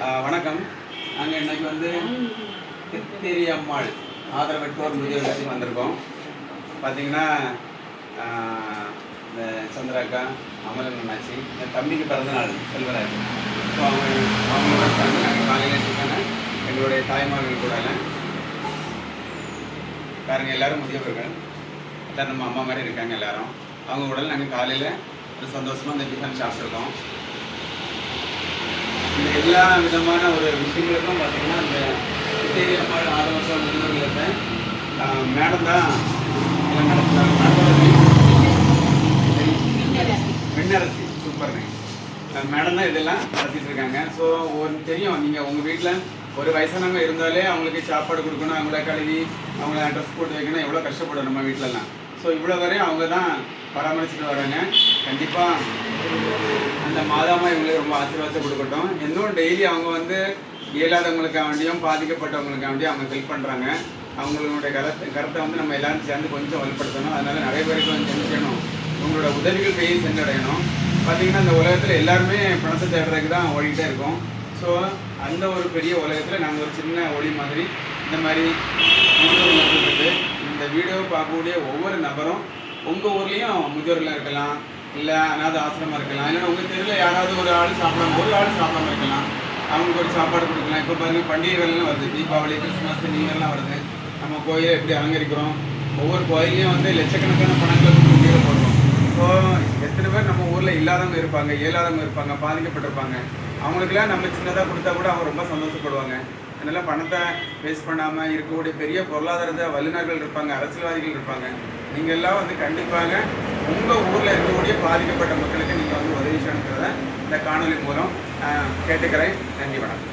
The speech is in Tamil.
வணக்கம். நாங்கள் இன்னைக்கு வந்து கித்திரி அம்மாள் ஆதரவற்றோர் முதியோர்களுக்கு வந்திருக்கோம். பார்த்தீங்கன்னா இந்த சந்திராக்கா, அமலன் அண்ணாச்சி, என் தம்பிக்கு பிறந்தநாள் செல்வராஜ். ஸோ அவங்களோட சேர்ந்து நாங்கள் காலையில் இருக்காங்க. எங்களுடைய தாய்மார்கள் கூட பாருங்க, எல்லோரும் முதியவர்கள், எல்லோரும் நம்ம அம்மா மாதிரி இருக்காங்க. எல்லோரும் அவங்க கூட நாங்கள் காலையில் ஒரு சந்தோஷமாக இந்த டிஃபன் சாப்பிட்ருக்கோம். இந்த எல்லா விதமான ஒரு விஷயங்களுக்கும் பார்த்தீங்கன்னா இந்த கித்திரி அம்மாள் ஆதரவற்றோர் முதியோர்களுக்கு மேடம் தான் விண்ணரசி சூப்பர்ங்க மேடம் தான் இதெல்லாம் நடத்திட்டு இருக்காங்க. ஸோ தெரியும், நீங்கள் உங்கள் வீட்டில் ஒரு வயசானவங்க இருந்தாலே அவங்களுக்கு சாப்பாடு கொடுக்கணும், அவங்கள கழுவி அவங்கள ட்ரெஸ் போட்டு வைக்கணும், எவ்வளோ கஷ்டப்படும் நம்ம வீட்டிலலாம். ஸோ இவ்வளோ வரையும் அவங்க தான் பராமரிச்சுட்டு வராங்க. கண்டிப்பாக அந்த மாதாமா இவங்களுக்கு ரொம்ப ஆசீர்வாதத்தை கொடுக்கட்டும். இன்னும் டெய்லி அவங்க வந்து இயலாதவங்களுக்காண்டியும் பாதிக்கப்பட்டவங்களுக்காண்டியும் அவங்க ஹெல்ப் பண்ணுறாங்க. அவங்களுடைய கருத்தை வந்து நம்ம எல்லாரும் சேர்ந்து கொஞ்சம் வலுப்படுத்தணும். அதனால் நிறைய பேருக்கு வந்து செஞ்சுக்கணும், உங்களோட உதவிகள் போய் சென்றடையணும். பார்த்திங்கன்னா இந்த உலகத்தில் எல்லாருமே பணத்தை தேடுறதுக்கு தான் ஓடிக்கிட்டே இருக்கோம். ஸோ அந்த ஒரு பெரிய உலகத்தில் நாங்கள் ஒரு சின்ன ஒளி மாதிரி இந்த மாதிரி முதியோர்கள் இந்த வீடியோவை பார்க்கக்கூடிய ஒவ்வொரு நபரும் உங்கள் ஊர்லேயும் முதியோர்களாக இருக்கலாம், இல்லை அனாதை ஆசிரமம் இருக்கலாம், இல்லைன்னா உங்கள் தெருவில் யாராவது ஒரு ஆள் சாப்பிடாம ஒரு ஆள் சாப்பிடாம இருக்கலாம், அவங்களுக்கு ஒரு சாப்பாடு கொடுக்கலாம். இப்போ பாருங்கள், பண்டிகைகள்லாம் வருது, தீபாவளி, கிறிஸ்மஸ், நியூ இயர்லாம் வருது. நம்ம கோயிலை எப்படி அலங்கரிக்கிறோம், ஒவ்வொரு கோயிலையும் வந்து லட்சக்கணக்கான பணங்களை கீழே போடுறோம். ஸோ எத்தனை பேர் நம்ம ஊரில் இல்லாதவங்க இருப்பாங்க, இயலாதவங்க இருப்பாங்க, பாதிக்கப்பட்டிருப்பாங்க. அவங்களுக்குலாம் நம்ம சின்னதாக கொடுத்தா கூட அவங்க ரொம்ப சந்தோஷப்படுவாங்க. அதனால் பணத்தை வேஸ்ட் பண்ணாமல் இருக்கக்கூடிய பெரிய பொருளாதாரத்தை வல்லுநர்கள் இருப்பாங்க, அரசியல்வாதிகள் இருப்பாங்க. நீங்கள் எல்லாம் வந்து கண்டிப்பாக உங்கள் ஊரில் இருக்கக்கூடிய பாதிக்கப்பட்ட மக்களுக்கு நீங்கள் வந்து உதவி செய்யணுங்கிறத இந்த காணொலி மூலம் கேட்டுக்கிறேன். நன்றி, வணக்கம்.